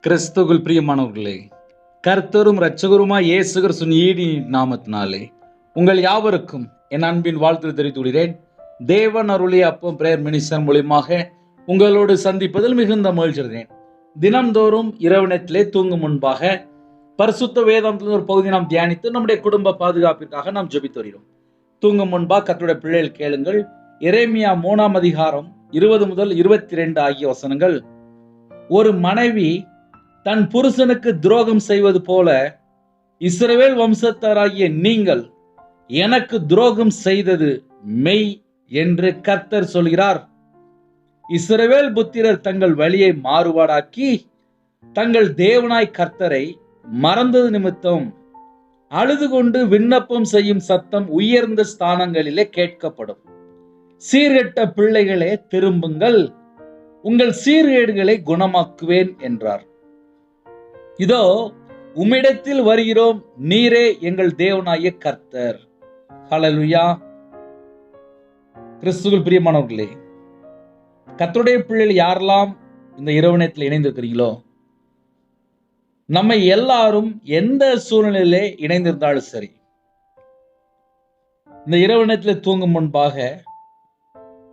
கிறிஸ்துவுக்குள் பிரியமானவர்களே, கர்த்தரும் இரட்சகருமாய் இயேசு கிறிஸ்துவின் ஈடின் நாமத்தினாலே உங்கள் யாவருக்கும் என் அன்பின் வாழ்த்து தெரிவித்து விடுகிறேன். தேவன் அருளிய அப்பம் பிரேயர் மினிஸ்டர் மூலியமாக உங்களோடு சந்திப்பதில் மிகுந்த மகிழ்ச்சி அடைகிறேன். தினம்தோறும் இரவு நேரத்திலே தூங்கும் முன்பாக பரிசுத்த வேதாந்தத்தின் ஒரு பகுதி நாம் தியானித்து நம்முடைய குடும்ப பாதுகாப்பிற்காக நாம் ஜெபித்து வருகிறோம். தூங்கும் முன்பாக கர்த்தருடைய பிள்ளைகள் கேளுங்கள். எரேமியா 3 அதிகாரம் 20 முதல் 22 ஆகிய வசனங்கள். ஒரு மனைவி தன் புருஷனுக்கு துரோகம் செய்வது போல இஸ்ரவேல் வம்சத்தாராகிய நீங்கள் எனக்கு துரோகம் செய்தது மெய் என்று கர்த்தர் சொல்கிறார். இஸ்ரவேல் புத்திரர் தங்கள் வழியை மாறுபாடாக்கி தங்கள் தேவனாய் கர்த்தரை மறந்தது நிமித்தம் அழுது கொண்டு விண்ணப்பம் செய்யும் சத்தம் உயர்ந்த ஸ்தானங்களிலே கேட்கப்படும். சீர்கெட்ட பிள்ளைகளே திரும்புங்கள், உங்கள் சீர்கேடுகளை குணமாக்குவேன் என்றார். இதோ உம்மிடத்தில் வருகிறோம், நீரே எங்கள் தேவனாகிய கர்த்தர். ஹல்லேலூயா. கிறிஸ்துவுக்குள் பிரியமானவர்களே, கர்த்தருடைய பிள்ளைகள் யாரெல்லாம் இந்த இரவு நேரத்தில் இணைந்திருக்கிறீங்களோ, நம்ம எல்லாரும் எந்த சூழ்நிலையிலே இணைந்திருந்தாலும் சரி, இந்த இரவு நேரத்தில் தூங்கும் முன்பாக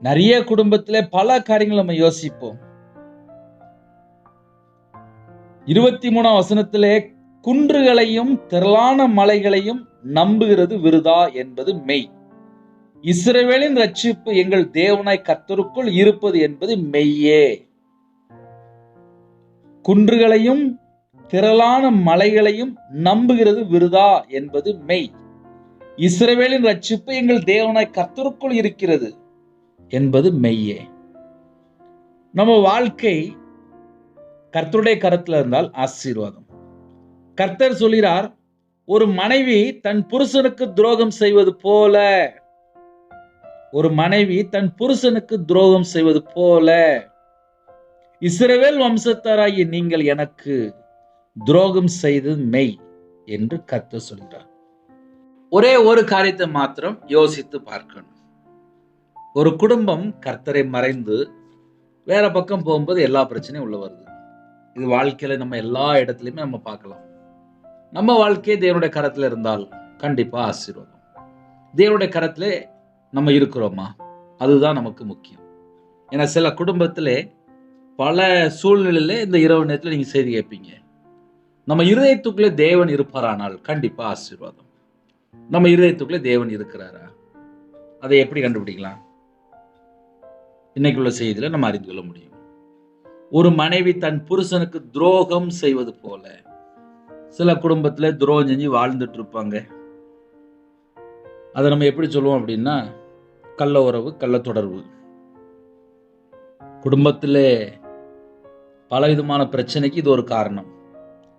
நிறைய குடும்பத்திலே பல காரியங்கள் நம்ம யோசிப்போம். 23 வசனத்திலே குன்றுகளையும் திரளான மலைகளையும் நம்புகிறது விருதா என்பது மெய். இஸ்ரவேலின் ரட்சிப்பு எங்கள் தேவனாய் கர்த்தருக்குள் இருப்பது என்பது மெய்யே. குன்றுகளையும் திரளான மலைகளையும் நம்புகிறது விருதா என்பது மெய். இஸ்ரவேலின் ரட்சிப்பு எங்கள் தேவனாய் கர்த்தருக்குள் இருக்கிறது என்பது மெய்யே. நம்ம வாழ்க்கை கர்த்தருடைய கரத்தில் இருந்தால் ஆசீர்வாதம். கர்த்தர் சொல்கிறார், ஒரு மனைவி தன் புருஷனுக்கு துரோகம் செய்வது போல, ஒரு மனைவி தன் புருஷனுக்கு துரோகம் செய்வது போல இஸ்ரவேல் வம்சத்தாராகிய நீங்கள் எனக்கு துரோகம் செய்தது மெய் என்று கர்த்தர் சொல்கிறார். ஒரே ஒரு காரியத்தை மாத்திரம் யோசித்து பார்க்கணும். ஒரு குடும்பம் கர்த்தரை மறைந்து வேற பக்கம் போகும்போது எல்லா பிரச்சனையும் உள்ள வருது. இது வாழ்க்கையில நம்ம எல்லா இடத்துலையுமே நம்ம பார்க்கலாம். நம்ம வாழ்க்கையை தேவனுடைய கரத்துல இருந்தால் கண்டிப்பா ஆசீர்வாதம். தேவனுடைய கரத்திலே நம்ம இருக்கிறோமா, அதுதான் நமக்கு முக்கியம். ஏன்னா சில குடும்பத்திலே பல சூழ்நிலையில இந்த இரவு நேரத்தில் நீங்க செய்தி கேட்பீங்க, நம்ம இருதயத்துக்குள்ளே தேவன் இருப்பாரானால் கண்டிப்பா ஆசீர்வாதம். நம்ம இருதயத்துக்குள்ளே தேவன் இருக்கிறாரா, அதை எப்படி கண்டுபிடிக்கலாம்? இன்னைக்குள்ள செய்தியில நம்ம அறிந்து கொள்ள முடியும். ஒரு மனைவி தன் புருஷனுக்கு துரோகம் செய்வது போல, சில குடும்பத்துல துரோகம் செஞ்சு வாழ்ந்துட்டு இருப்பாங்க. அதை நம்ம எப்படி சொல்லுவோம் அப்படின்னா, கள்ள உறவு, கள்ள தொடர்பு. குடும்பத்திலே பலவிதமான பிரச்சனைக்கு இது ஒரு காரணம்.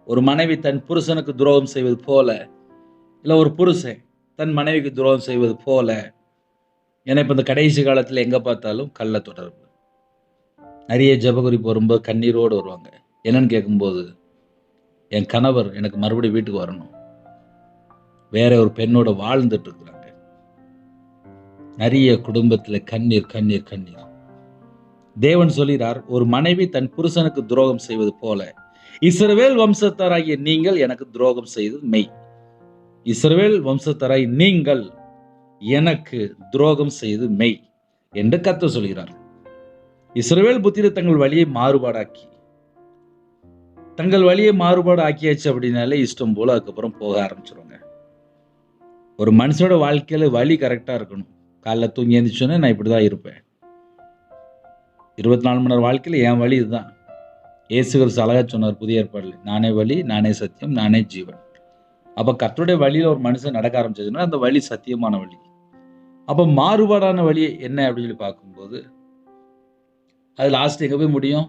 ஒரு மனைவி தன் புருஷனுக்கு துரோகம் செய்வது போல, இல்லை ஒரு புருஷன் தன் மனைவிக்கு துரோகம் செய்வது போல. ஏன்னா இப்போ இந்த கடைசி காலத்தில் எங்கே பார்த்தாலும் கள்ள தொடர்பு. நிறைய ஜெபகுறிப்பு வரும்போது கண்ணீரோடு வருவாங்க. என்னன்னு கேட்கும்போது, என் கணவர் எனக்கு மறுபடியும் வீட்டுக்கு வரணும், வேற ஒரு பெண்ணோட வாழ்ந்துட்டு இருக்கிறாங்க. நிறைய குடும்பத்தில் கண்ணீர் கண்ணீர் கண்ணீர். தேவன் சொல்கிறார், ஒரு மனைவி தன் புருஷனுக்கு துரோகம் செய்வது போல இஸ்ரவேல் வம்சத்தாராகிய நீங்கள் எனக்கு துரோகம் செய்தது மெய். இஸ்ரவேல் வம்சத்தாராகிய நீங்கள் எனக்கு துரோகம் செய்து மெய் என்று கர்த்தர் சொல்கிறார். இஸ்ரவேல் புத்திரர் தங்கள் வழியை மாறுபாடாக்கி, தங்கள் வழியை மாறுபாடு ஆக்கியாச்சு அப்படின்னாலே இஷ்டம் போல அதுக்கப்புறம் போக ஆரம்பிச்சிருவாங்க. ஒரு மனுஷனோட வாழ்க்கையில வழி கரெக்டா இருக்கணும். காலைல தூங்கி எழுந்திரிச்சோன்னே நான் இப்படிதான் இருப்பேன், 24 மணி நேரம் வாழ்க்கையில என் வழி இதுதான். இயேசு கிறிஸ்து அழகா சொன்னார் புதிய ஏற்பாடுல, நானே வழி, நானே சத்தியம், நானே ஜீவன். அப்ப கர்த்தருடைய வழியில ஒரு மனுஷன் நடக்க ஆரம்பிச்சதுன்னா அந்த வழி சத்தியமான வழி. அப்ப மாறுபாடான வழி என்ன அப்படின்னு சொல்லி பார்க்கும்போது, அது லாஸ்ட் எங்கே போய் முடியும்?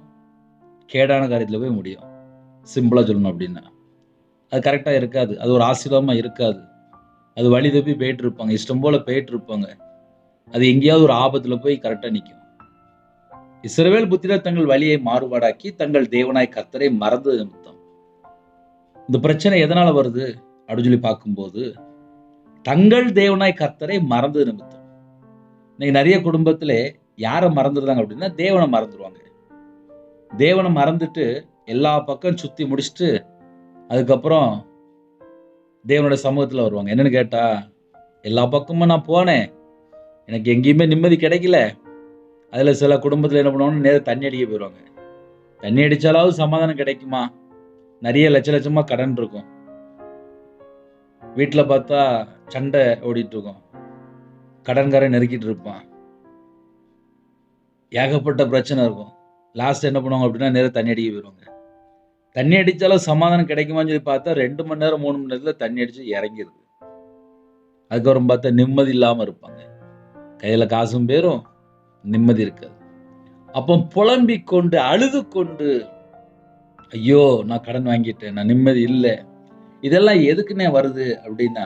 கேடான காரியத்தில் போய் முடியும். சிம்பிளாக சொல்லணும் அப்படின்னா அது கரெக்டாக இருக்காது, அது ஒரு ஆசீர்வாதமாக இருக்காது. அது வழி தப்பி போயிட்டு இருப்பாங்க, இஷ்டம் போல போயிட்டு இருப்பாங்க. அது எங்கேயாவது ஒரு ஆபத்தில் போய் கரெக்டாக நிற்கும். இஸ்ரவேல் புத்திரர் தங்கள் வழியை மாறுபாடாக்கி தங்கள் தேவனாய் கர்த்தரை மறந்தது நிமித்தம். இந்த பிரச்சனை எதனால வருது அப்படின்னு சொல்லி பார்க்கும்போது, தங்கள் தேவனாய் கர்த்தரை மறந்தது நிமித்தம். இன்னைக்கு நிறைய குடும்பத்திலே யாரை மறந்துடுறாங்க அப்படின்னா தேவனை மறந்துடுவாங்க. தேவனை மறந்துட்டு எல்லா பக்கம் சுற்றி முடிச்சுட்டு அதுக்கப்புறம் தேவனோட சமூகத்தில் வருவாங்க. என்னன்னு கேட்டா, எல்லா பக்கமும் நான் போனேன், எனக்கு எங்கேயுமே நிம்மதி கிடைக்கல. அதில் சில குடும்பத்தில் என்ன பண்ணுவாங்கன்னா நேரா தண்ணி அடிக்க போயிடுவாங்க. தண்ணி அடித்தாலாவது சமாதானம் கிடைக்குமா? நிறைய லட்சமாக கடன் இருக்கும். வீட்டில் பார்த்தா சண்டை ஓடிட்டு இருக்கும், கடன்காரன் நெருக்கிட்டு இருப்பான், ஏகப்பட்ட பிரச்சனை இருக்கும். லாஸ்ட் என்ன பண்ணுவாங்க அப்படின்னா நேரா தண்ணி அடிக்க போயிடுவாங்க. தண்ணி அடித்தாலும் சமாதானம் கிடைக்குமான்னு சொல்லி பார்த்தா 2 மணி நேரம் 3 மணி நேரத்தில் தண்ணி அடித்து இறங்கிடுது. அதுக்கப்புறம் பார்த்தா நிம்மதி இல்லாமல் இருப்பாங்க. கையில் காசும் போயிரும், நிம்மதி இருக்காது. அப்போ புலம்பிக் கொண்டு அழுது கொண்டு, ஐயோ நான் கடன் வாங்கிட்டேன், நான் நிம்மதி இல்லை. இதெல்லாம் எதுக்குன்னே வருது அப்படின்னா,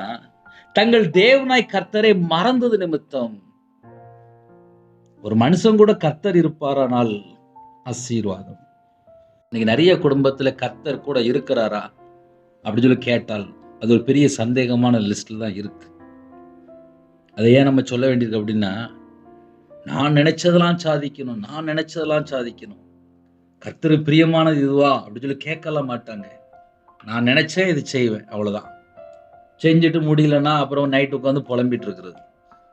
தங்கள் தேவனாய் கர்த்தரை மறந்தது நிமித்தம். ஒரு மனுஷன் கூட கர்த்தர் இருப்பாரானால் ஆசீர்வாதம். இன்னைக்கு நிறைய குடும்பத்துல கர்த்தர் கூட இருக்கிறாரா அப்படின்னு சொல்லி கேட்டால் அது ஒரு பெரிய சந்தேகமான லிஸ்ட்ல தான் இருக்கு. அதை ஏன் நம்ம சொல்ல வேண்டியது அப்படின்னா, நான் நினைச்சதெல்லாம் சாதிக்கணும், கர்த்தர் பிரியமானது இதுவா அப்படின்னு சொல்லி கேட்கல மாட்டாங்க. நான் நினைச்சேன் இது செய்வேன், அவ்வளவுதான். செஞ்சுட்டு முடியலன்னா அப்புறம் நைட்டு உட்காந்து புலம்பிட்டு இருக்கிறது.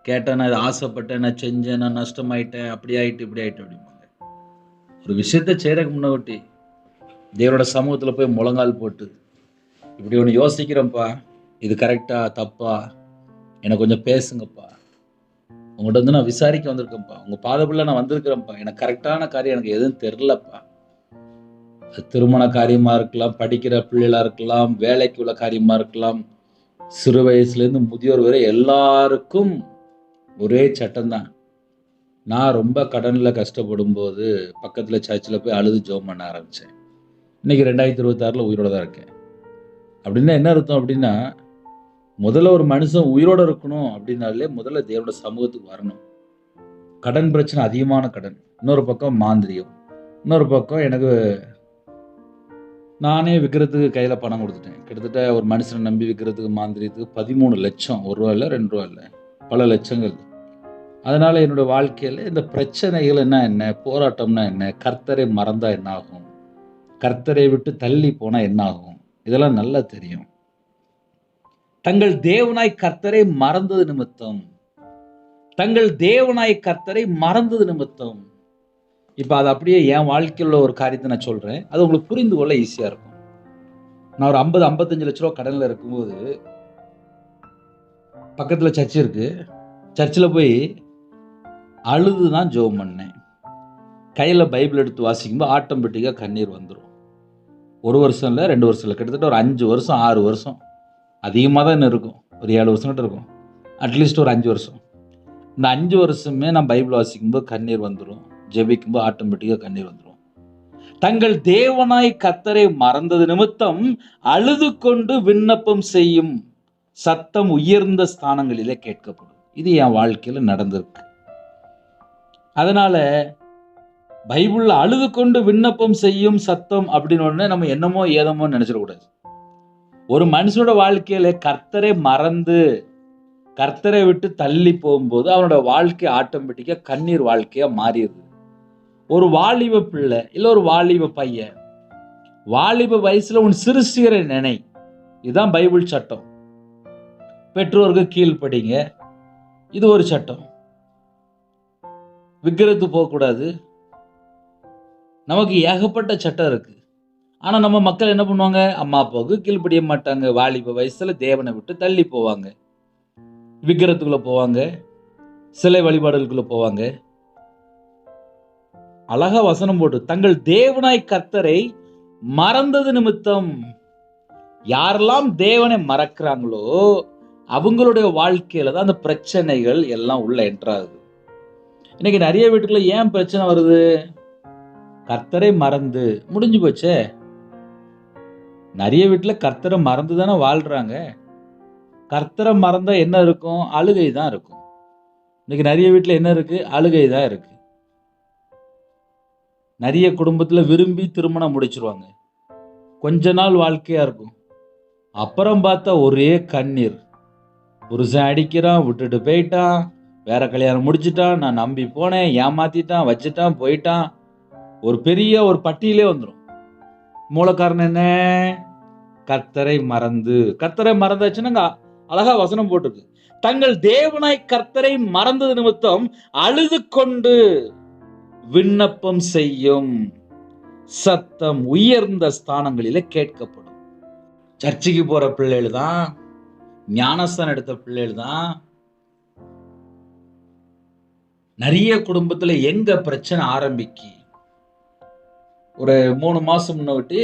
கேட்டேன், நான் இதை ஆசைப்பட்டேன், நான் செஞ்சேன், நான் நஷ்டமாயிட்டேன், அப்படி ஆயிட்டு இப்படி ஆயிட்டு அப்படிம்பாங்க. ஒரு விஷயத்த செய்யறதுக்கு முன்னாடி தேவனோட சமூகத்தில் போய் முழங்கால் போட்டு, இப்படி ஒன்று யோசிக்கிறேன்ப்பா, இது கரெக்டா தப்பா, எனக்கு கொஞ்சம் பேசுங்கப்பா, உங்கள்கிட்ட வந்து நான் விசாரிக்க வந்திருக்கேன்ப்பா, உங்கள் பாதப்புள்ள நான் வந்திருக்கிறேன்ப்பா, எனக்கு கரெக்டான காரியம் எனக்கு எதுவும் தெரிலப்பா. அது திருமண காரியமாக இருக்கலாம், படிக்கிற பிள்ளைகளாக இருக்கலாம், வேலைக்கு உள்ள காரியமாக இருக்கலாம், சிறு வயசுலேருந்து முதியோர் வரை எல்லாருக்கும் ஒரே சட்டம் தான். நான் ரொம்ப கடனில் கஷ்டப்படும் போது பக்கத்தில் சர்ச்சில் போய் அழுது ஜெபம் பண்ண ஆரம்பித்தேன். இன்றைக்கி 2026 உயிரோடு தான் இருக்கேன். அப்படின்னா என்ன அர்த்தம் அப்படின்னா, முதல்ல ஒரு மனுஷன் உயிரோடு இருக்கணும் அப்படின்னாலே முதல்ல தேவனோட சமூகத்துக்கு வரணும். கடன் பிரச்சனை, அதிகமான கடன், இன்னொரு பக்கம் மாந்திரியம், இன்னொரு பக்கம் எனக்கு நானே விற்கிறதுக்கு கையில் பணம் கொடுத்துட்டேன். கிட்டத்தட்ட ஒரு மனுஷனை நம்பி விற்கிறதுக்கு மாந்திரியத்துக்கு 13 லட்சம், 1 ரூபா இல்லை 2 ரூபா இல்லை, பல லட்சங்கள். அதனால் என்னோடய வாழ்க்கையில் இந்த பிரச்சனைகள் என்ன, போராட்டம்னா என்ன, கர்த்தரை மறந்தால் என்ன ஆகும், கர்த்தரை விட்டு தள்ளி போனால் என்ன ஆகும், இதெல்லாம் நல்லா தெரியும். தங்கள் தேவனாய் கர்த்தரை மறந்தது நிமித்தம். இப்போ அது அப்படியே என் வாழ்க்கையில் உள்ள ஒரு காரியத்தை நான் சொல்கிறேன், அது உங்களுக்கு புரிந்து கொள்ள ஈஸியாக இருக்கும். நான் ஒரு 50-55 லட்ச ரூபா கடனில் இருக்கும்போது பக்கத்தில் சர்ச் இருக்கு, சர்ச்சில் போய் அழுது தான் ஜெபம் பண்ணேன். கையில் பைபிள் எடுத்து வாசிக்கும்போது ஆட்டோமேட்டிக்காக கண்ணீர் வந்துடும். 1 வருஷம் இல்லை, 2 வருஷம் இல்லை, கிட்டத்தட்ட ஒரு 5 வருஷம் 6 வருஷம், அதிகமாக தான் இன்னும் இருக்கும், ஒரு 7 வருஷம் கிட்ட இருக்கும், அட்லீஸ்ட் ஒரு 5 வருஷம். இந்த 5 வருஷமே நான் பைபிள் வாசிக்கும்போது கண்ணீர் வந்துடும், ஜெபிக்கும்போது ஆட்டோமேட்டிக்காக கண்ணீர் வந்துடும். தங்கள் தேவனாய் கர்த்தரை மறந்தது நிமித்தம் அழுது கொண்டு விண்ணப்பம் செய்யும் சத்தம் உயர்ந்த ஸ்தானங்களிலே கேட்கப்படும். இது என் வாழ்க்கையில் நடந்திருக்கு. அதனால பைபிள்ல அழுது கொண்டு விண்ணப்பம் செய்யும் சத்தம் அப்படின்னு ஒன்று நம்ம என்னமோ ஏதமோ நினைச்சிடக்கூடாது. ஒரு மனுஷனோட வாழ்க்கையில கர்த்தரை மறந்து கர்த்தரை விட்டு தள்ளி போகும்போது அவனோட வாழ்க்கை ஆட்டோமேட்டிக்கா கண்ணீர் வாழ்க்கையா மாறிடுது. ஒரு வாலிப பிள்ளை இல்ல ஒரு வாலிப பையன், வாலிப வயசுல உன் சிறுசியரை நினை, இதுதான் பைபிள் சட்டம். பெற்றோருக்கு கீழ்ப்படிங்க, இது ஒரு சட்டம். விக்கிரத்து போகக்கூடாது, நமக்கு ஏகப்பட்ட சட்டம் இருக்கு. ஆனா நம்ம மக்கள் என்ன பண்ணுவாங்க, அம்மா அப்பாவுக்கு கீழ்ப்படிய மாட்டாங்க, வாலிப வயசுல தேவனை விட்டு தள்ளி போவாங்க, விக்கிரத்துக்குள்ள போவாங்க, சிலை வழிபாடுகளுக்குள்ள போவாங்க. அழகா வசனம் போட்டு, தங்கள் தேவனாய் கர்த்தரை மறந்தது நிமித்தம். யாரெல்லாம் தேவனை மறக்கிறாங்களோ அவங்களுடைய வாழ்க்கையில தான் அந்த பிரச்சனைகள் எல்லாம் உள்ள என்ட்ராகுது. இன்னைக்கு நிறைய வீட்டுக்குள்ள ஏன் பிரச்சனை வருது, கர்த்தரை மறந்து முடிஞ்சு போச்சே. நிறைய வீட்டுல கர்த்தரை மறந்து தானே வாழ்றாங்க. கர்த்தரை மறந்தா என்ன இருக்கும், அழுகை தான் இருக்கும். இன்னைக்கு நிறைய வீட்டுல என்ன இருக்கு, அழுகை தான் இருக்கு. நிறைய குடும்பத்துல விரும்பி திருமணம் முடிச்சிருவாங்க, கொஞ்ச நாள் வாழ்க்கையா இருக்கும், அப்புறம் பார்த்தா ஒரே கண்ணீர். புருஷன் அடிக்கிறான், விட்டுட்டு போயிட்டான், வேற கல்யாணம் முடிச்சுட்டான், நான் நம்பி போனேன், ஏமாத்திட்டான், வச்சுட்டான், போயிட்டான், ஒரு பெரிய ஒரு பட்டியலே வந்துடும். மூல காரணம் என்ன? கர்த்தரை மறந்தாச்சுன்னா அழகா வசனம் போட்டிருக்கு. தங்கள் தேவனாய் கர்த்தரை மறந்தது நிமித்தம் அழுது கொண்டு விண்ணப்பம் செய்யும் சத்தம் உயர்ந்த ஸ்தானங்களிலே கேட்கப்படும். சர்ச்சுக்கு போற பிள்ளைகள் தான், ஞானஸ்தானம் எடுத்த பிள்ளைகள் தான். நிறைய குடும்பத்துல எங்க பிரச்சனை ஆரம்பிக்கு, ஒரு 3 மாசம் முன்னாடி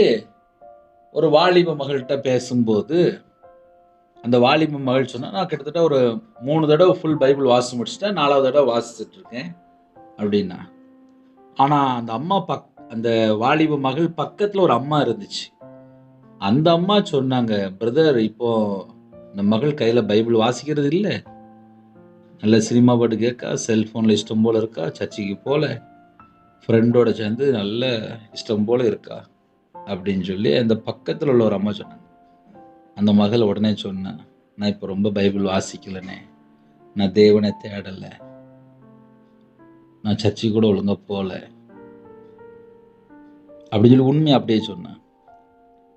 ஒரு வாலிப மகள்கிட்ட பேசும்போது அந்த வாலிப மகள் சொன்னா, நான் கிட்டத்தட்ட ஒரு 3 தடவை ஃபுல் பைபிள் வாசிச்சு முடிச்சுட்டேன், 4வது தடவை வாசிச்சுட்டு இருக்கேன் அப்படின்னா. ஆனா அந்த வாலிப மகள் பக்கத்துல ஒரு அம்மா இருந்துச்சு. அந்த அம்மா சொன்னாங்க, பிரதர் இப்போ இந்த மகள் கையில பைபிள் வாசிக்கிறது இல்லை, நல்ல சினிமா பாட்டு கேட்கா, செல்போன்ல இஷ்டம் போல இருக்கா, சர்ச்சுக்கு போல, ஃப்ரெண்டோட சேர்ந்து நல்ல இஷ்டம் போல இருக்கா அப்படின்னு சொல்லி அந்த பக்கத்தில் உள்ள ஒரு அம்மா சொன்னாங்க. அந்த மகள் உடனே சொன்னேன், நான் இப்போ ரொம்ப பைபிள் வாசிக்கலனே, நான் தேவனை தேடலை, நான் சர்ச்சுக்கு கூட ஒழுங்கா போல அப்படின்னு சொல்லி உண்மையை அப்படியே சொன்னேன்.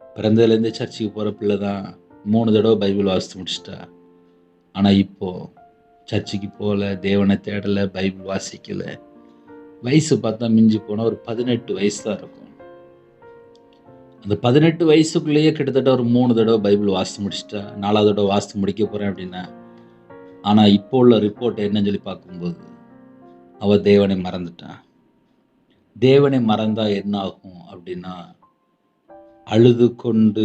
பிறந்ததுலேருந்து சர்ச்சுக்கு போகிற பிள்ளை தான், 3 தடவை பைபிள் வாசித்து முடிச்சிட்டா. ஆனால் இப்போ சர்ச்சுக்கு போகல, தேவனை தேடலை, பைபிள் வாசிக்கலை. வயசு பார்த்தா மிஞ்சி போனால் ஒரு 18 வயசு தான் இருக்கும். அந்த 18 வயசுக்குள்ளேயே கிட்டத்தட்ட ஒரு 3 தடவை பைபிள் வாசித்து முடிச்சிட்டா, 4வது தடவை வாசித்து முடிக்க போகிறேன் அப்படின்னா. ஆனால் இப்போ உள்ள ரிப்போர்ட் என்னன்னு சொல்லி பார்க்கும்போது அவள் தேவனை மறந்துட்டான். தேவனை மறந்தா என்ன ஆகும் அப்படின்னா, அழுது கொண்டு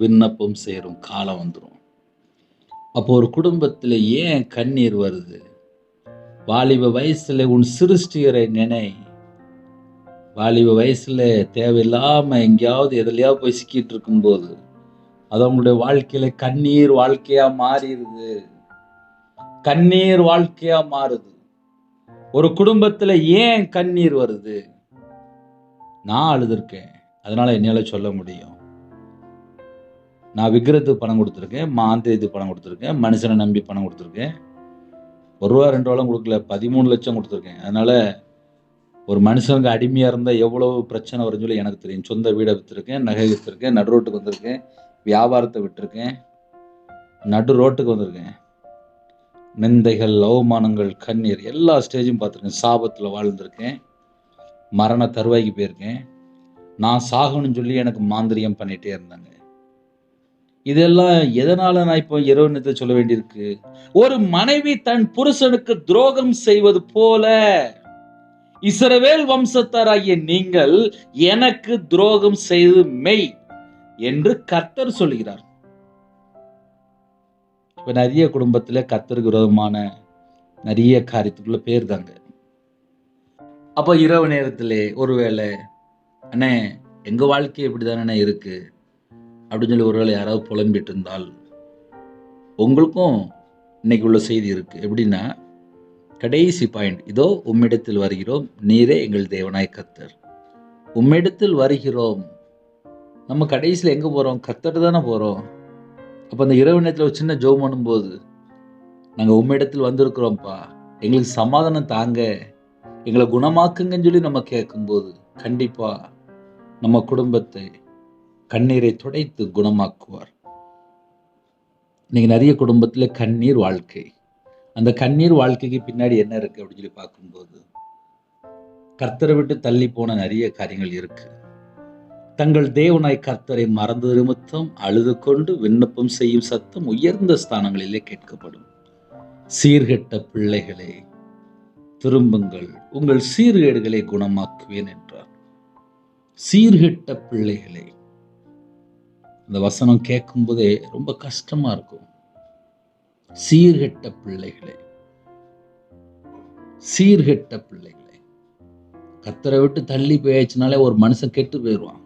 விண்ணப்பம் செய்யும் காலம் வந்துடும். அப்போ ஒரு குடும்பத்தில் ஏன் கண்ணீர் வருது? வாலிப வயசுல உன் சிருஷ்டிகரை நினை. வாலிப வயசுல தேவையில்லாம எங்கேயாவது எதுலையாவது போய் சிக்கிட்டு இருக்கும்போது அது அவங்களுடைய வாழ்க்கையில கண்ணீர் வாழ்க்கையா மாறிடுது. கண்ணீர் வாழ்க்கையா மாறுது. ஒரு குடும்பத்துல ஏன் கண்ணீர் வருது? நான் அழுதுருக்கேன், அதனால என்னால சொல்ல முடியும். நான் விக்கிரத்துக்கு பணம் கொடுத்துருக்கேன், மாந்திரத்துக்கு பணம் கொடுத்துருக்கேன், மனுஷனை நம்பி பணம் கொடுத்துருக்கேன். 1 ரூபா 2 ரூபாலாம் கொடுக்கல, 13 லட்சம் கொடுத்துருக்கேன். அதனால ஒரு மனுஷனுக்கு அடிமையா இருந்தால் எவ்வளவு பிரச்சனை வரும்னு சொல்லி எனக்கு தெரியும். சொந்த வீடை விற்றுருக்கேன், நகை விற்றுருக்கேன், நடு ரோட்டுக்கு வந்திருக்கேன், வியாபாரத்தை விட்டுருக்கேன், நடு ரோட்டுக்கு வந்திருக்கேன். நிந்தைகள், அவமானங்கள், கண்ணீர் எல்லா ஸ்டேஜும் பார்த்துருக்கேன். சாபத்தில் வாழ்ந்திருக்கேன், மரண தருவாய்க்கு போயிருக்கேன். நான் சாகணும்னு சொல்லி எனக்கு மாந்திரியம் பண்ணிகிட்டே இருந்தாங்க. இதெல்லாம் எதனால நான் இப்போ இரவு சொல்ல வேண்டியிருக்கு? ஒரு மனைவி தன் புருஷனுக்கு துரோகம் செய்வது போல இஸ்ரவேல் வம்சத்தாராகிய நீங்கள் எனக்கு துரோகம் செய்து மெய் என்று கர்த்தர் சொல்கிறார். இப்ப நிறைய குடும்பத்துல கர்த்தருக்கு விரோதமான நிறைய காரியத்துக்குள்ள போயிருந்தாங்க. அப்ப இரவு நேரத்திலே ஒருவேளை, அண்ணே எங்க வாழ்க்கை இப்படிதானே இருக்கு அப்படின்னு சொல்லி ஒருவேளை யாராவது புலம்பிட்டு இருந்தால் உங்களுக்கும் இன்னைக்கு உள்ள செய்தி இருக்கு. எப்படின்னா, கடைசி பாயிண்ட் இதோ, உம்மிடத்தில் வருகிறோம், நீரே எங்கள் தேவனாய் கர்த்தர். உம்மிடத்தில் வருகிறோம். நம்ம கடைசியில் எங்க போறோம்? கர்த்தர் தானே போறோம். அப்ப அந்த இரவு நேரத்தில் ஒரு சின்ன ஜெபம் பண்ணும்போது, நாங்க உம்மிடத்தில் வந்திருக்கிறோம்ப்பா, எங்களுக்கு சமாதானம் தாங்க, எங்களை குணமாக்குங்கன்னு சொல்லி நம்ம கேட்கும்போது கண்டிப்பா நம்ம குடும்பத்தை கண்ணீரை துடைத்து குணமாக்குவார். இன்னைக்கு நிறைய குடும்பத்துல கண்ணீர் வாழ்க்கை. அந்த கண்ணீர் வாழ்க்கைக்கு பின்னாடி என்ன இருக்கு அப்படின்னு சொல்லி பார்க்கும்போது, கர்த்தரை விட்டு தள்ளி போன நிறைய காரியங்கள் இருக்கு. தங்கள் தேவனாய் கர்த்தரை மறந்தது நிமித்தம் அழுது கொண்டு விண்ணப்பம் செய்யும் சத்தம் உயர்ந்த ஸ்தானங்களிலே கேட்கப்படும். சீர்கெட்ட பிள்ளைகளே திரும்புங்கள், உங்கள் சீர்கேடுகளை குணமாக்குவேன் என்றார். சீர்கெட்ட பிள்ளைகளே, இந்த வசனம் கேட்கும் போதே ரொம்ப கஷ்டமா இருக்கும். சீர்கெட்ட பிள்ளைகளே, சீர்கெட்ட பிள்ளைகளே. கர்த்தரை விட்டு தள்ளி போயாச்சுனாலே ஒரு மனுஷன் கெட்டு போயிடுவான்.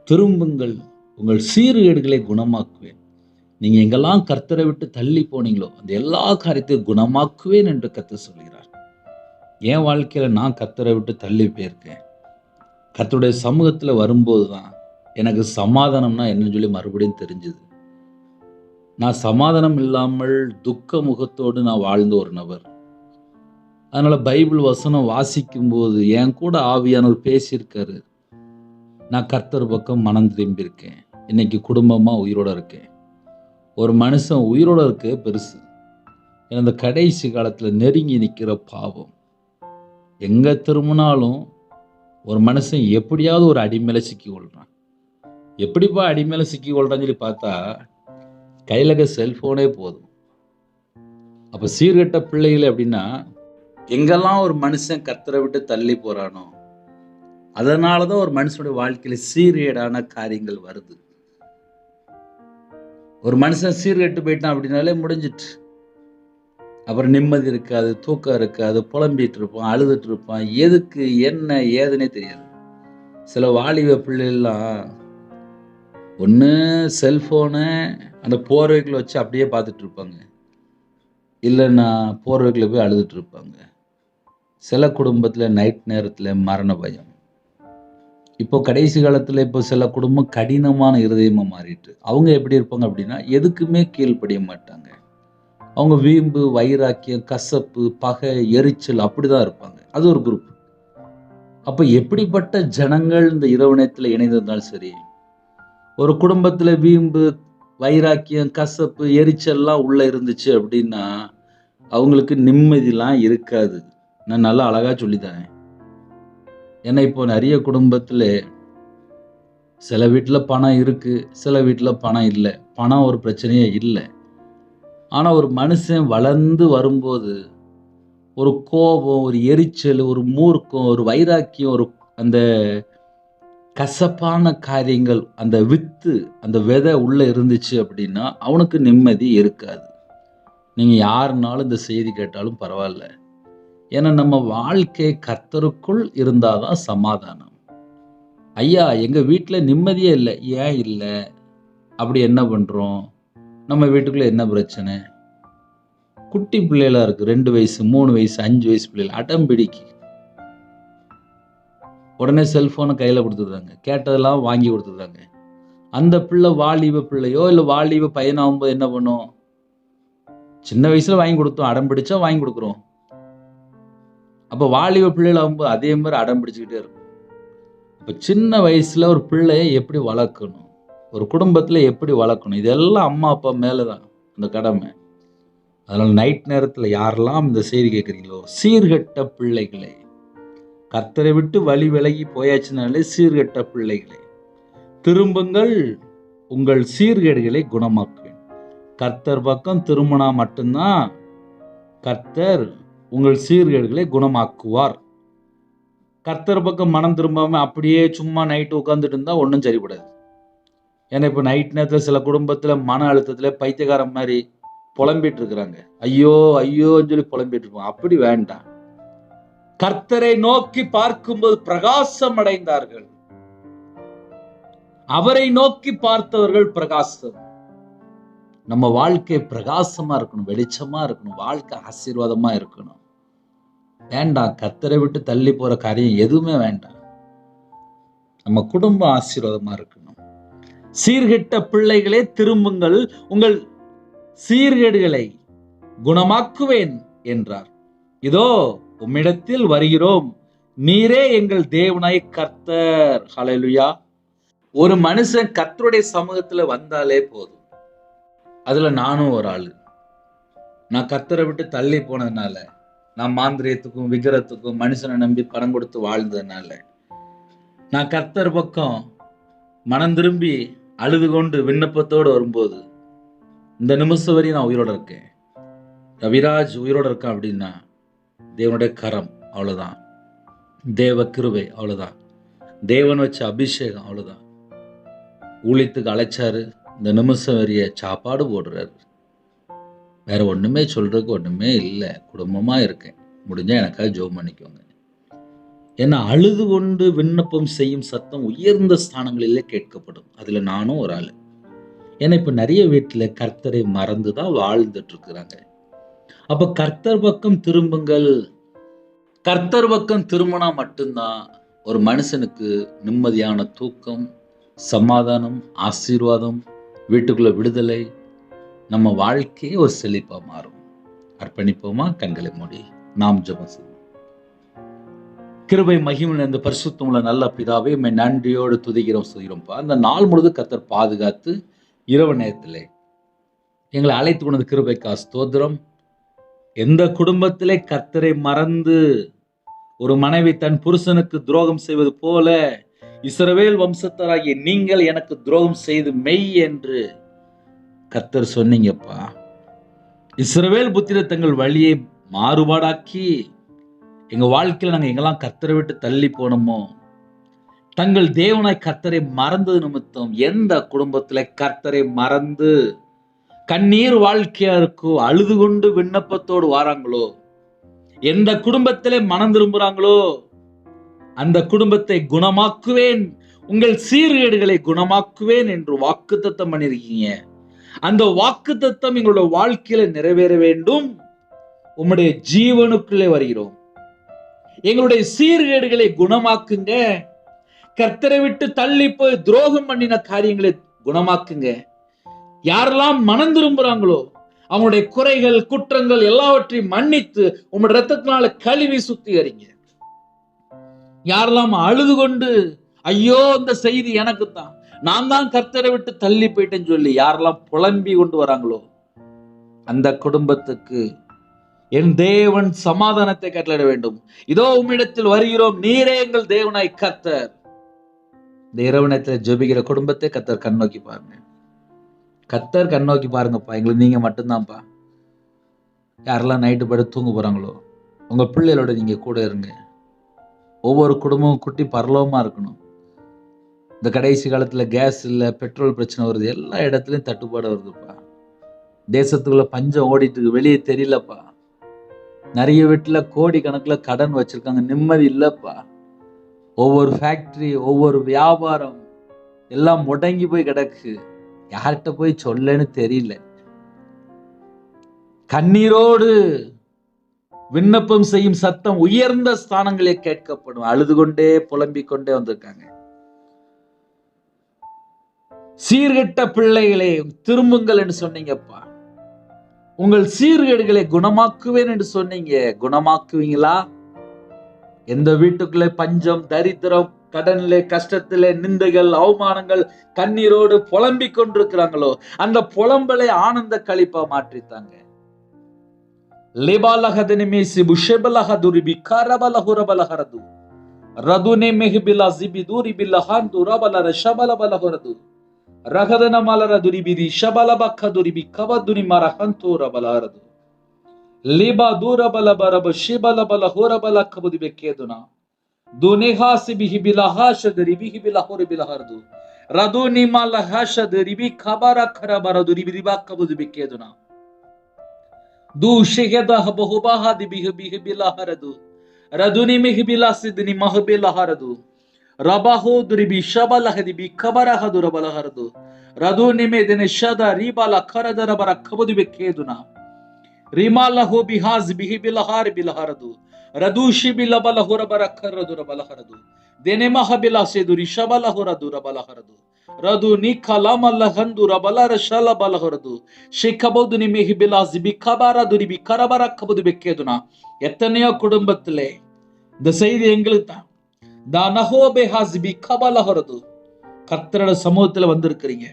திரும்புங்கள், உங்கள் சீர்கேடுகளை குணமாக்குவேன். நீங்க எங்கெல்லாம் கர்த்தரை விட்டு தள்ளி போனீங்களோ அந்த எல்லா காரியத்தையும் குணமாக்குவேன் என்று கர்த்தர் சொல்கிறார். என் வாழ்க்கையில நான் கர்த்தரை விட்டு தள்ளி போயிருக்கேன். கர்த்தருடைய சமூகத்துல வரும்போது தான் எனக்கு சமாதானம்னா என்னன்னு சொல்லி மறுபடியும் தெரிஞ்சுது. நான் சமாதானம் இல்லாமல் துக்க முகத்தோடு நான் வாழ்ந்த ஒரு நபர். அதனால பைபிள் வசனம் வாசிக்கும் போது என் கூட ஆவியானவர் பேசியிருக்காரு. நான் கர்த்தர் பக்கம் மனம் திரும்பி இருக்கேன். இன்னைக்கு குடும்பமாக உயிரோடு இருக்கேன். ஒரு மனுஷன் உயிரோடு இருக்க பெருசு. ஏன்னா இந்த கடைசி காலத்தில் நெருங்கி நிற்கிற பாவம் எங்கே திரும்பினாலும் ஒரு மனுஷன் எப்படியாவது ஒரு அடிமேல சிக்கி கொள்றான். எப்படிப்பா அடிமேல சிக்கி கொள்றான்னு சொல்லி பார்த்தா கையில செல்போனே போதும். அப்போ சீர்கெட்ட பிள்ளைகள் அப்படின்னா எங்கெல்லாம் ஒரு மனுஷன் கர்த்தரை விட்டு தள்ளி போறானோ அதனால தான் ஒரு மனுஷனுடைய வாழ்க்கையில சீர்கேடான காரியங்கள் வருது. ஒரு மனுஷன் சீர்கெட்டு போயிட்டான் அப்படின்னாலே முடிஞ்சிட்டு. அப்புறம் நிம்மதி இருக்காது, தூக்கம் இருக்காது, புலம்பிட்டு இருப்பான், அழுதுட்டு இருப்பான். எதுக்கு என்ன ஏதுன்னே தெரியாது. சில வாலிப பிள்ளைகள்லாம் ஒன்று செல்ஃபோனை அந்த போர்வைக்குள்ள வச்சு அப்படியே பார்த்துட்டு இருப்பாங்க, இல்லைன்னா போர்வைக்குள்ள போய் அழுதுட்டு இருப்பாங்க. சில குடும்பத்தில் நைட் நேரத்தில் மரண பயம். இப்போ கடைசி காலத்தில் இப்போ சில குடும்பம் கடினமான இருதயமாக மாறிட்டு அவங்க எப்படி இருப்பாங்க அப்படின்னா எதுக்குமே கீழ்ப்படிய மாட்டாங்க. அவங்க வீம்பு, வைராக்கியம், கசப்பு, பகை, எரிச்சல் அப்படிதான் இருப்பாங்க. அது ஒரு குரூப். அப்போ எப்படிப்பட்ட ஜனங்கள் இந்த இரவு நேரத்தில் இணைந்திருந்தாலும் சரி, ஒரு குடும்பத்தில் வீம்பு, வைராக்கியம், கசப்பு, எரிச்சல்லாம் உள்ள இருந்துச்சு அப்படின்னா அவங்களுக்கு நிம்மதிலாம் இருக்காது. நான் நல்லா அழகா சொல்லித்தரேன். ஏன்னா இப்போ நிறைய குடும்பத்தில் சில வீட்டில் பணம் இருக்கு, சில வீட்டில் பணம் இல்லை. பணம் ஒரு பிரச்சனையே இல்லை. ஆனால் ஒரு மனுஷன் வளர்ந்து வரும்போது ஒரு கோபம், ஒரு எரிச்சல், ஒரு மூர்க்கம், ஒரு வைராக்கியம், ஒரு அந்த கசப்பான காரியங்கள், அந்த வித்து, அந்த விதை உள்ள இருந்துச்சு அப்படின்னா அவனுக்கு நிம்மதி இருக்காது. நீங்கள் யாருனாலும் இந்த செய்தி கேட்டாலும் பரவாயில்ல. ஏன்னா நம்ம வாழ்க்கை கர்த்தருக்குள் இருந்தால் தான் சமாதானம். ஐயா எங்கள் வீட்டில் நிம்மதியே இல்லை. ஏன் இல்லை? அப்படி என்ன பண்ணுறோம்? நம்ம வீட்டுக்குள்ளே என்ன பிரச்சனை? குட்டி பிள்ளைகளாக இருக்குது, 2 வயசு, 3 வயசு, 5 வயசு பிள்ளைகள் அடம்பிடிக்கு. உடனே செல்ஃபோனை கையில் கொடுத்துருந்தாங்க, கேட்டதெல்லாம் வாங்கி கொடுத்துருந்தாங்க. அந்த பிள்ளை வாலிப பிள்ளையோ இல்லை வாலிப பையனாகும்போது என்ன பண்ணும்? சின்ன வயசில் வாங்கி கொடுத்தோம், அடம் பிடிச்சா வாங்கி கொடுக்குறோம். அப்போ வாலிப பிள்ளைகள் ஆகும்போது அதே மாதிரி அடம் பிடிச்சிக்கிட்டே இருக்கும். இப்போ சின்ன வயசில் ஒரு பிள்ளையை எப்படி வளர்க்கணும், ஒரு குடும்பத்தில் எப்படி வளர்க்கணும், இதெல்லாம் அம்மா அப்பா மேலே தான் அந்த கடமை. அதனால் நைட் நேரத்தில் யாரெல்லாம் இந்த செய்தி கேட்குறீங்களோ, சீர்கெட்ட பிள்ளைகளே, கர்த்தரை விட்டு வழி விலகி போயாச்சுனாலே சீர்கெட்ட பிள்ளைகளே, திரும்புங்கள், உங்கள் சீர்கேடுகளை குணமாக்குவேன். கர்த்தர் பக்கம் திரும்பினா மட்டும்தான் கர்த்தர் உங்கள் சீர்கேடுகளை குணமாக்குவார். கர்த்தர் பக்கம் மனம் திரும்பாம அப்படியே சும்மா நைட்டு உட்காந்துட்டு இருந்தா ஒன்றும் சரிப்படாது. ஏன்னா இப்போ நைட் நேரத்தில் சில குடும்பத்தில் மன அழுத்தத்தில் பைத்தியக்காரன் மாதிரி புலம்பிட்டு இருக்கிறாங்க. ஐயோ ஐயோன்னு சொல்லி புலம்பிட்டு இருப்பாங்க. அப்படி வேண்டாம். கர்த்தரை நோக்கி பார்க்கும்போது பிரகாசம் அடைந்தார்கள். அவரை நோக்கி பார்த்தவர்கள் பிரகாசம். நம்ம வாழ்க்கை பிரகாசமா இருக்கணும், வெளிச்சமா இருக்கணும், வாழ்க்கை ஆசீர்வாதமா இருக்கணும். வேண்டாம், கர்த்தரை விட்டு தள்ளி போற காரியம் எதுவுமே வேண்டாம். நம்ம குடும்பம் ஆசீர்வாதமா இருக்கணும். சீர்கெட்ட பிள்ளைகளே திரும்புங்கள், உங்கள் சீர்கேடுகளை குணமாக்குவேன் என்றார். இதோ உம்மிடத்தில் வருகிறோம், நீரே எங்கள் தேவனாய் கர்த்தர். ஹல்லேலூயா. ஒரு மனுஷன் கர்த்தருடைய சமூகத்துல வந்தாலே போதும். அதுல நானும் ஒரு ஆளு. நான் கர்த்தரை விட்டு தள்ளி போனதுனால, நான் மாந்திரியத்துக்கும் விக்கிரத்துக்கும் மனுஷனை நம்பி பணம் கொடுத்து வாழ்ந்ததுனால, நான் கர்த்தர் பக்கம் மனம் திரும்பி அழுது கொண்டு விண்ணப்பத்தோடு வரும்போது இந்த நிமிஷம் வரையும் நான் உயிரோட இருக்கேன். ரவிராஜ் உயிரோட இருக்கான் அப்படின்னா தேவனுடைய கரம், அவ்வளவுதான். தேவ கிருபை, அவ்வளவுதான். தேவன் வச்ச அபிஷேகம், அவ்வளவுதான். ஊழியத்துக்கு அழைச்சாரு, இந்த நிமிஷம் வரைய சாப்பாடு போடுறாரு. வேற ஒண்ணுமே சொல்றதுக்கு ஒண்ணுமே இல்லை. குடும்பமா இருக்கேன். முடிஞ்சா எனக்காக ஜெபம் பண்ணிக்கோங்க. ஏன்னா அழுது கொண்டு விண்ணப்பம் செய்யும் சத்தம் உயர்ந்த ஸ்தானங்களிலே கேட்கப்படும். அதுல நானும் ஒரு ஆளு. ஏன்னா இப்ப நிறைய வீட்டுல கர்த்தரை மறந்துதான் வாழ்ந்துட்டு இருக்கிறாங்க. அப்ப கர்த்தர் பக்கம் திரும்புங்கள். கர்த்தர் பக்கம் திரும்பினா மட்டும்தான் ஒரு மனுஷனுக்கு நிம்மதியான தூக்கம், சமாதானம், ஆசீர்வாதம், வீட்டுக்குள்ள விடுதலை, நம்ம வாழ்க்கையே ஒரு செழிப்பா மாறும். அர்ப்பணிப்போமா? கண்களை மூடி நாம் ஜெபம் செய்வோம். கிருபை மகிமை இந்த பரிசுத்தமுள்ள நல்ல பிதாவே உம்மை நன்றியோடு துதிக்கிறோம் சொல்கிறோம்ப்பா. அந்த நாள் முழுது கர்த்தர் பாதுகாத்து இரவு நேரத்திலே எங்களை அழைத்து கொண்டது கிருபைக்கா ஸ்தோத்திரம். எந்த குடும்பத்திலே கர்த்தரை மறந்து ஒரு மனைவி தன் புருஷனுக்கு துரோகம் செய்வது போல இஸ்ரவேல் வம்சத்தராகிய நீங்கள் எனக்கு துரோகம் செய்து மெய் என்று கர்த்தர் சொன்னீங்கப்பா. இஸ்ரவேல் புத்திரர் தங்கள் வழியை மாறுபாடாக்கி எங்க வாழ்க்கையில நாங்க எங்கெல்லாம் கர்த்தரை விட்டு தள்ளி போனோமோ, தங்கள் தேவனாய் கர்த்தரை மறந்தது நிமித்தம் எந்த குடும்பத்துல கர்த்தரை மறந்து கண்ணீர் வாழ்க்கையா இருக்கோ, அழுது கொண்டு விண்ணப்பத்தோடு வாராங்களோ, எந்த குடும்பத்திலே மனம் திரும்புறாங்களோ அந்த குடும்பத்தை குணமாக்குவேன், உங்கள் சீர்கேடுகளை குணமாக்குவேன் என்று வாக்குத்தத்தம் பண்ணிருக்கீங்க. அந்த வாக்குத்தத்தம் எங்களோட வாழ்க்கையில நிறைவேற வேண்டும். உம்முடைய ஜீவனுக்குள்ளே வருகிறோம். எங்களுடைய சீர்கேடுகளை குணமாக்குங்க. கர்த்தரை விட்டு தள்ளி போய் துரோகம் பண்ணின காரியங்களை குணமாக்குங்க. யாரெல்லாம் மனம் திரும்புறாங்களோ அவங்களுடைய குறைகள் குற்றங்கள் எல்லாவற்றையும் மன்னித்து உங்களுடைய ரத்தத்தினால கழுவி சுத்திகரிங்க. யாரெல்லாம் அழுது கொண்டு ஐயோ இந்த செய்தி எனக்கு தான், நான் தான் கர்த்தரை விட்டு தள்ளி போயிட்டேன்னு சொல்லி யாரெல்லாம் புலம்பி கொண்டு வராங்களோ அந்த குடும்பத்துக்கு என் தேவன் சமாதானத்தை கட்டளையிட வேண்டும். இதோ உம்மிடத்தில் வருகிறோம், நீரே எங்கள் தேவனாய் கர்த்தர். இந்த இரவு நேரத்தில் ஜெபிக்கிற குடும்பத்தை கர்த்தர் கண்ணோக்கி பாருங்க. கர்த்தர் கண்ணோக்கி பாருங்கப்பா. எங்களுக்கு நீங்க மட்டும்தான்ப்பா. யாரெல்லாம் நைட்டு படுத்து தூங்க போறாங்களோ உங்க பிள்ளைகளோட நீங்க கூட இருங்க. ஒவ்வொரு குடும்பமும் குட்டி பரலோகமா இருக்கணும். இந்த கடைசி காலத்துல கேஸ் இல்லை, பெட்ரோல் பிரச்சனை வருது, எல்லா இடத்துலயும் தட்டுப்பாடு வருதுப்பா. தேசத்துக்குள்ள பஞ்சம் ஓடிட்டு இருக்கு, வெளியே தெரியலப்பா. நிறைய வீட்டுல கோடி கணக்குல கடன் வச்சிருக்காங்க, நிம்மதி இல்லப்பா. ஒவ்வொரு ஃபேக்டரி ஒவ்வொரு வியாபாரம் எல்லாம் முடங்கி போய் கிடக்கு. யார்கிட்ட போய் சொல்லன்னு தெரியல. கண்ணீரோடு விண்ணப்பம் செய்யும் சத்தம் உயர்ந்த ஸ்தானங்களே கேட்கப்படும். அழுது கொண்டே புலம்பிக் கொண்டே வந்திருக்காங்க. சீர்கெட்ட பிள்ளைகளே திரும்புங்கள் என்று சொன்னீங்கப்பா. உங்கள் சீர்கேடுகளை குணமாக்குவேன் என்று சொன்னீங்க. குணமாக்குவீங்களா? எந்த வீட்டுக்குள்ளே பஞ்சம் தரித்திரம் கடனிலே கஷ்டத்திலே நிந்தைகள் அவமானங்கள் கண்ணீரோடு புலம்பிக் கொண்டிருக்கிறாங்களோ அந்த புலம்பலை ஆனந்த களிப்பா மாற்றித்தாங்க. ரகதன மலர துரிபிதி ஷபலபக்க துரிபி கவதுனி மரஹந்தோர பலஹரது லிபா தூரபல பரப ஷிபலபல ஹோரபல கபுதி பெக்கேதுனா துனேஹாசி பிஹி பிலஹாஷ துரிபிஹி பிலஹோரி பிலஹரது ரதுனி மலஹாஷ துரிபி கபர கரபர துரிபி ரிபா கபுதி பெக்கேதுனா து ஷிஹதஹ பஹுபஹா திபிஹி பிஹி பிலஹரது ரதுனி மிஹி பிலஹசிதுனி மஹபிலஹரது ரபஹு துரிபி ஷபலஹதிபி கபரஹது ரபலஹரது ரதுனிமே தின ஷத ரிபல கரதர பர கபுதி பெக்கேதுனா ரிமாலஹு பிஹாஸ் பிஹி பிலஹாரி பிலஹரது ரதுஷி பிலபலஹு ரபர கரது ரபலஹரது தெனமஹ பிலஹசிது ரிஷபலஹு ரது ரபலஹரது ரது நிகலமலஹந்து ரபலர ஷலபலஹரது ஷிகபதுனி மிஹி பிலஹஸ் பிகபர துரிபி கரபர கபுதி பெக்கேதுனா. எத்தனையோ குடும்பத்திலே இந்த செய்தி எங்களுக்கு தான். கர்த்தரோட சமூகத்துல வந்திருக்கிறீங்க.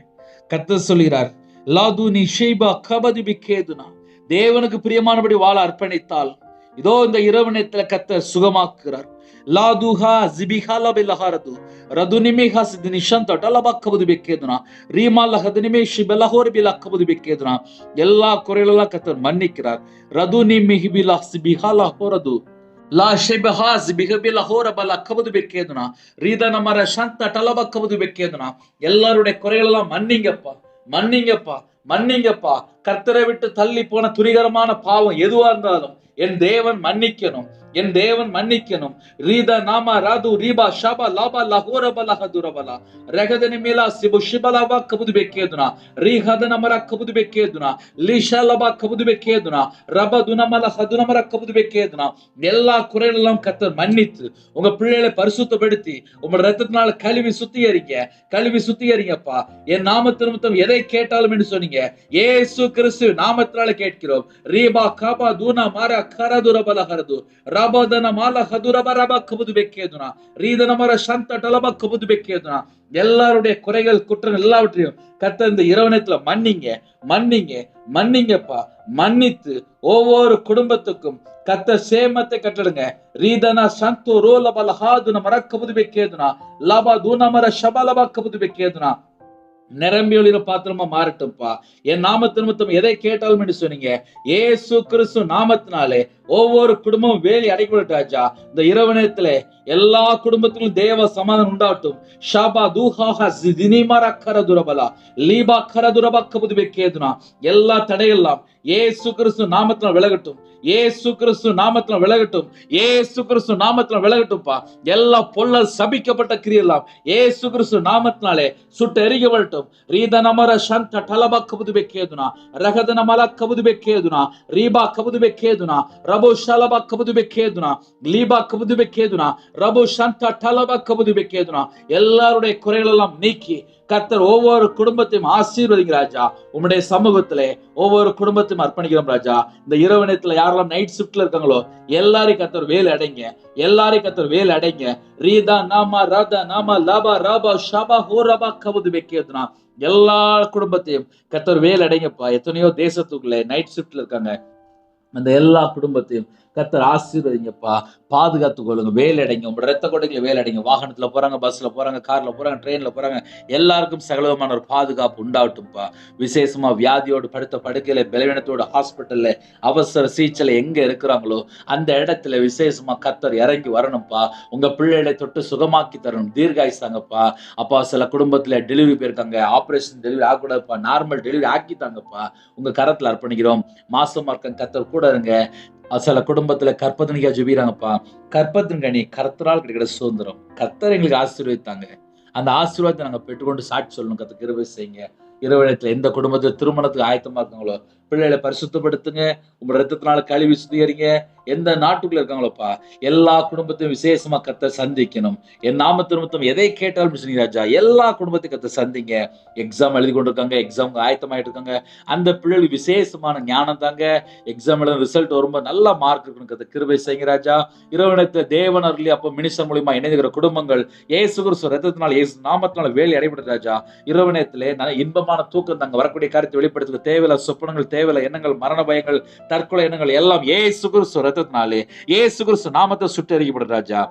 கர்த்தர் சொல்கிறார், லாதுனி ஷைபா கபதி பிகேதுனா. தேவனுக்கு பிரியமானபடி வாழ அர்ப்பணித்தால் இதோ இந்த இரவு நேரத்துல கர்த்தர் சுகமாக்குகிறார். லாதுஹா ஜிபிஹால பிலஹரது ரதுனிமிஹா சித்னிஷந்த டலபா கபதி பிகேதுனா ரீமால ஹதனிமேஷி பலஹோர் பில கபதி பிகேதுனா. எல்லா குறைகளெல்லாம் கர்த்தர் மன்னிக்கிறார். ரதுனிமிஹி பிலா சிபிஹால ஹோரது லா ஷைபஹாஸ் பிஹபில ஹோரபல கபது பெக்கேதுனா ரீதன மர சந்த டலப கபது பெக்கேதுனா. எல்லாருடைய குறைகளெல்லாம் மன்னிங்கப்பா, மன்னிங்கப்பா, மன்னிங்கப்பா. கர்த்தரை விட்டு தள்ளி போன துரிகரமான பாவம் எதுவா இருந்தாலும் என் தேவன் மன்னிக்கணும், என் தேவன் மன்னிக்கணும். ரீத நாம ராது ரீபா ஷபா லாபா லஹோரப லஹதுரபலா ரகதனி மிலா சிபு ஷிபலபா கபுது பெக்கேதுனா ரீஹதன மர கபுது பெக்கேதுனா லிஷலபா கபுது பெக்கேதுனா ரபதுன மல ஹதுன மர கபுது பெக்கேதுனா. எல்லா குறைகளெல்லாம் கர்த்தர் மன்னித்து உங்க பிள்ளைகளை பரிசுத்தப்படுத்தி உங்களோட ரத்தத்தினால கழுவி சுத்திகரிங்கப்பா. என் நாமத்து நிமித்தம் எதை கேட்டாலும் என்று சொன்னீங்க. இயேசு கிறிஸ்து நாமத்தினால கேட்கிறோம். ரீபா கபா துனா மர கரதுரபல ஹரது ரபதன மால ஹதுரபரப கபுது பெக்கேதுனா ரீதன மர சந்த டலப கபுது பெக்கேதுனா. எல்லாருடைய குறைகள் குற்றங்கள் எல்லாவற்றையும் கர்த்தர் இந்த இரவு நேரத்துல மன்னிங்கப்பா. மன்னித்து ஒவ்வொரு குடும்பத்துக்கும் கர்த்தர் சேமத்தை கட்டடுங்க. ரீதனா சந்தோ ரோல பலஹாதுன மர கபுது பெக்கேதுனா லபா தூன மர ஷபலப கபுது பெக்கேதுனா. நிரம்பி ஒளிர பாத்திரமா மாறட்டும்பா. என் நாமத்து நிமித்தம் எதை கேட்டாலும் என்று சொன்னீங்க. ஏசு கிறிஸ்து நாமத்தினாலே ஒவ்வொரு குடும்பமும் வேலி அடைக்கப்பட்டாச்சா. இந்த இரவு நேரத்துல எல்லா குடும்பத்திலும் தேவ சமாதானம் உண்டாகட்டும். ஷபா தூஹாஹா ஜினிமர கரதுரபலா லீபா கரதுரப கபுது பெக்கேதுனா. எல்லா தடையெல்லாம் ஏசு கிறிஸ்து நாமத்தினால் விலகட்டும். ஏசு கிறிஸ்து நாமத்தினால் விலகட்டும். ஏசு கிறிஸ்து நாமத்தினால் விலகட்டும்பா. எல்லா பொல்லல் சபிக்கப்பட்ட கிரியெல்லாம் ஏசு கிறிஸ்து நாமத்தினாலே சுட்டு எரிக்கப்படட்டும். ரீதனமர சந்த டலப கபுது பெக்கேதுனா ரகதன மல கபுது பெக்கேதுனா ரீபா கபுது பெக்கேதுனா ரபு ஷலப கபுது பெக்கேதுனா லீபா கபுது பெக்கேதுனா ரபு சந்த டலப கபுது பெக்கேதுனா. எல்லாருடைய குறைகள் எல்லாம் நீக்கி கர்த்தர் ஒவ்வொரு குடும்பத்தையும் ஆசீர்வதிங்க ராஜா. உம்முடைய சமூகத்திலே ஒவ்வொரு குடும்பத்தையும் அர்ப்பணிக்கிறோம் ராஜா. இந்த இரவு நேரத்துல யாரெல்லாம் நைட் ஷிப்ட்ல இருக்காங்களோ எல்லாரையும் கர்த்தர் வேலை அடைங்க. எல்லாரையும் கர்த்தர் வேலை அடைங்க. ரீதா நாமா ராதா நாமா லாபா ராபா ஷபா ஹோரபா கபுது பெக்கேதுனா. எல்லா குடும்பத்தையும் கர்த்தர் வேலை அடைங்கப்பா. எத்தனையோ தேசத்துக்குள்ளே நைட் ஷிப்ட்ல இருக்காங்க. அந்த எல்லா குடும்பத்தையும் கர்த்தர் ஆசீர்வதிங்கப்பா. பாதுகாத்து கொள்ளுங்க. வேலை அடைங்க. உங்களோட ரத்த கொடைகளை வேலை அடைங்க. வாகனத்துல போறாங்க, பஸ்ல போறாங்க, கார்ல போறாங்க, ட்ரெயின்ல போறாங்க, எல்லாருக்கும் சகலமான ஒரு பாதுகாப்பு உண்டாகட்டும்பா. விசேஷமா வியாதியோடு படுத்த படுக்கையில பலவீனத்தோட ஹாஸ்பிட்டல்ல அவசர சிகிச்சையில எங்க இருக்கிறாங்களோ அந்த இடத்துல விசேஷமா கர்த்தர் இறங்கி வரணும்ப்பா. உங்க பிள்ளைகளை தொட்டு சுகமாக்கி தரணும். தீர்காயுசாங்கப்பா. அப்பா சில குடும்பத்துல டெலிவரி போயிருக்காங்க. ஆபரேஷன் டெலிவரி ஆகக்கூடாதுப்பா. நார்மல் டெலிவரி ஆக்கித்தாங்கப்பா. உங்க கரத்துல அர்ப்பணிக்கிறோம். மாசமா இருக்க கர்த்தர் கூட இருங்க. சில குடும்பத்துல கற்பத்தினிக்கா ஜெபிக்கிறாங்கப்பா. கற்பத்தின்கனி கர்த்தரால் கிடைக்கிற சுதந்திரம். கர்த்தர் எங்களுக்கு ஆசீர்வதித்தாங்க. அந்த ஆசீர்வாதத்தை நாங்க பெற்றுக்கொண்டு சாட்சி சொல்லணும். கர்த்தர் கிருபை செய்யுங்க. இரவு நேரத்துல எந்த குடும்பத்துல திருமணத்துக்கு ஆயத்தமா இருக்காங்களோ பிள்ளைகளை பரிசுத்தப்படுத்துங்க. உங்க ரத்தத்தினால கழுவி சுத்திகரிங்க. எந்த நாட்டுக்குள்ள இருக்காங்களோப்பா எல்லா குடும்பத்தையும் விசேஷமா கர்த்தர் சந்திக்கணும். என் நாமத்து நிமித்தம் எதை கேட்டாலும் சொன்னீங்க ராஜா. எல்லா குடும்பத்தையும் கர்த்தர் சந்திங்க. எக்ஸாம் எழுதி கொண்டிருக்காங்க, எக்ஸாம் ஆயத்தமாயிட்டு இருக்காங்க. அந்த பிள்ளைகளுக்கு விசேஷமான ஞானம் தாங்க. எக்ஸாம் எழுத ரிசல்ட் வரும்போது நல்ல மார்க் இருக்கணும். கர்த்தர் கிருபை செய்யுங்க ராஜா. இரவு நேரத்துல தேவன் அருளி அப்போ மினிஸ்டர் மூலியமா இணைந்துகிற குடும்பங்கள் இயேசு கிறிஸ்து ரத்தத்தினால இயேசு நாமத்தினால வேலை அடைபடுது ராஜா. இரவு நேரத்திலே நல்ல இன்பமான தூக்கம் தாங்க வரக்கூடிய காரியத்தை வெளிப்படுத்துக்க தேவையில்ல சொப்பனங்கள், தேவையில்ல எண்ணங்கள், மரண பயங்கள், தற்கொலை எண்ணங்கள் எல்லாம் இயேசு கிறிஸ்து ரத்தத்தினாலே இயேசு கிறிஸ்து நாமத்தை சுட்டு எரிக்கப்படுது ராஜா.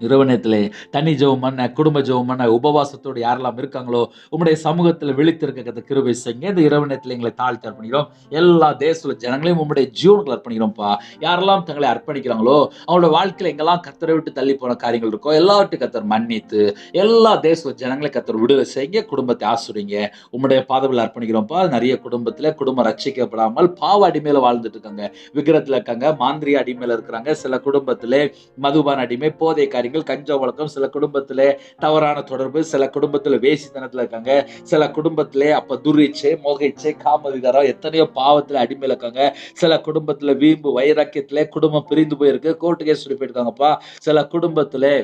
இரவு நேரத்திலே தனி ஜெபம் பண்ண, குடும்ப ஜெபம் பண்ண, உபவாசத்தோடு யாரெல்லாம் இருக்காங்களோ உம்முடைய சமூகத்துல விழித்திருக்க கர்த்தர் கிருபை செய்யுங்க. இந்த இரவு நேரத்துல எங்களை தாழ்த்தி அர்ப்பணிக்கிறோம். எல்லா தேச ஜனங்களையும் உம்முடைய ஜீவன்களை அர்ப்பணிக்கிறோம்ப்பா. யாரெல்லாம் தங்களை அர்ப்பணிக்கிறாங்களோ அவங்களோட வாழ்க்கையில எங்கெல்லாம் கர்த்தரை விட்டு தள்ளி போன காரியங்கள் இருக்கோ எல்லாவற்றையும் கர்த்தர் மன்னித்து எல்லா தேச ஜனங்களை கர்த்தர் விடுதலை செய்யுங்க. குடும்பத்தை ஆசிரியங்க. உம்முடைய பாதவில் அர்ப்பணிக்கிறோம்ப்பா. நிறைய குடும்பத்துல குடும்பம் ரட்சிக்கப்படாமல் பாவ அடிமையில வாழ்ந்துட்டு இருக்காங்க. விக்கிரத்துல இருக்காங்க, மாந்திரிய அடிமையில இருக்கிறாங்க. சில குடும்பத்திலே மதுபான அடிமை, போதை காரியங்கள், கஞ்சா வழக்கம், சில குடும்பத்திலே தவறான தொடர்பு, சில குடும்பத்துல வேசித்தனத்துல இருக்காங்க, சில குடும்பத்திலே அப்ப துரிச்சை, மோகிச்சை, காமவிகாரம், எத்தனையோ பாவத்துல அடிமையில இருக்காங்க. சில குடும்பத்துல வீம்பு வைராக்கியத்திலே குடும்பம் பிரிந்து போயிருக்கு, கோர்ட்டு கேஸ் போயிருக்காங்கப்பா. சில குடும்பத்திலே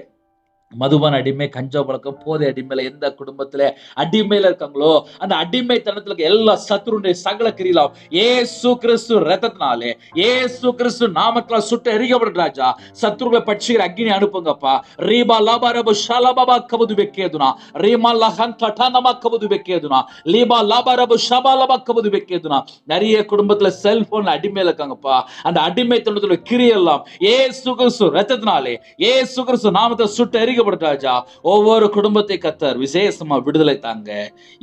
மதுபான அடிமை, கஞ்சா பழக்கம், போதை அடிமையில எந்த குடும்பத்துல அடிமையில இருக்காங்களோ அந்த அடிமைத்தனத்துல எல்லா சத்துருடைய சகல கிரியலாம் ஏசு கிறிஸ்து ரத்தத்தினாலே ஏசு கிறிஸ்து நாமத்துல சுட்டு எரிக்கப்படும் ராஜா. சத்துருவை பட்சிக்கிற அக்னி அனுப்புங்கப்பா. ரீபா லாபா ரபு ஷலபா கபுது பெக்கேதுனா ரீமா லஹன் தட்டானமா கபுது பெக்கேதுனா லீபா லாபா ரபு ஷபாலபா கபுது பெக்கேதுனா. நிறைய குடும்பத்துல செல்போன்ல அடிமையில இருக்காங்கப்பா. அந்த அடிமைத்தனத்துல கிரியெல்லாம் ஏசு கிறிஸ்து ரத்தத்தினாலே ஏசு கிறிஸ்து நாமத்தை சுட்டு எரிக்க ராஜா. ஒவ்வொரு குடும்பத்தை கர்த்தர் விசேஷமா விடுதலை தாங்க.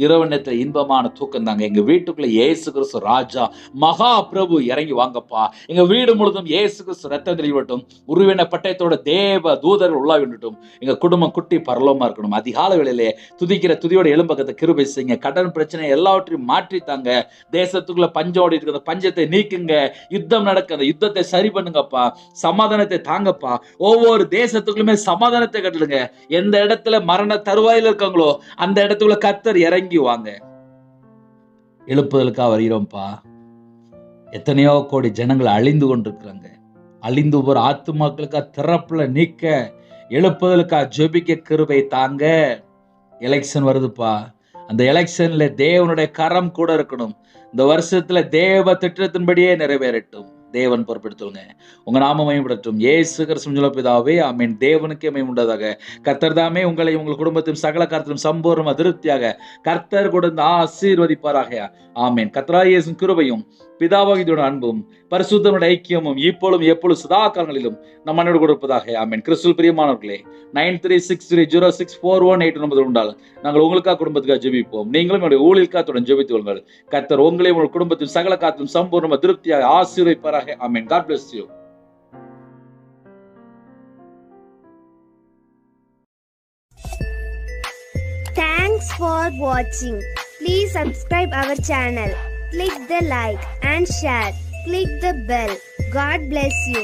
இரவு நேரத்துல இன்பமான தூக்கம் தாங்க. எங்க வீட்டுக்குள்ள இயேசு கிறிஸ்து ராஜா மகா பிரபு இறங்கி வாங்கப்பா. எங்க வீடு முழுதும் இயேசு கிறிஸ்து ரத்தம் தெளிவட்டும். உருவின பட்டயத்தோட தேவ தூதர்கள் உள்ளாக விடட்டும். எங்க குடும்பம் குட்டி பரலோமா இருக்கணும். அதிகால வேளையிலே துதிக்கிற துதியோட எழும்பக்கத்தை கிருபை செய்யுங்க. கடன் பிரச்சனை எல்லாவற்றையும் மாற்றித்தாங்க. தேசத்துக்குள்ள பஞ்சோடி இருக்கிற பஞ்சத்தை நீக்குங்க. யுத்தம் நடக்க அந்த யுத்தத்தை சரி பண்ணுங்கப்பா. சமாதானத்தை தாங்கப்பா. ஒவ்வொரு தேசத்துக்குள்ளுமே சமாதானத்தை கட்டலுங்க. எந்த இடத்துல மரண தருவாயில் இருக்காங்களோ அந்த இடத்துல கர்த்தர் இறங்கி வாங்க. எழுப்புதலுக்காக வருகிறோம்ப்பா. எத்தனையோ கோடி ஜனங்கள் அழிந்து கொண்டிருக்கிறாங்க. அழிந்து போற ஆத்துமாக்களுக்கா திறப்புல நீக்க எழுப்புதலுக்கா ஜெபிக்க கிருபை தாங்க. எலெக்ஷன் வருதுப்பா. அந்த எலெக்ஷன்ல தேவனுடைய கரம் கூட இருக்கணும். இந்த வருஷத்துல தேவ திட்டத்தின்படியே நிறைவேறட்டும். தேவன் பொறுப்பெடுத்துங்க. உங்க நாம மகிமைப்படட்டும். இயேசு கிறிஸ்துவின் மூலம் பிதாவே, ஆமென். தேவனுக்கே மகிமை உண்டாதாக. கர்த்தர் தாமே உங்களை உங்கள் குடும்பத்தையும் சகல காரியத்திலும் சம்பூர்ண திருப்தியாக கர்த்தர் கொடுத்து ஆசீர்வதிப்பாராக. ஆமென். கர்த்தராகிய இயேசுவின் கிருபையும் பிதாவாகிய அன்பும் பரிசுத்தனுடைய ஐக்கியமும் இப்பொழுதும் எப்பொழுதும் சதா காலங்களிலும் நம் மன்னோடு கொடுப்பதாக. ஆமென். கிறிஸ்துவில் பிரியமானவர்களே, 9363064189 உண்டால் நாங்கள் உங்களுக்காக குடும்பத்துக்காக ஜெபிப்போம். நீங்களும் என்னுடைய ஊழியக்காத்துடன் ஜெபித்து கொள்ளுங்கள். கர்த்தர் உங்களையும் உங்கள் குடும்பத்தின் சகல காத்திலும் சம்பூர்ண திருப்தியாக ஆசீர்வதிப்பாராக. ஆமென். God bless you. Thanks for watching. Please subscribe our channel. Click the like and share. Click the bell. God bless you.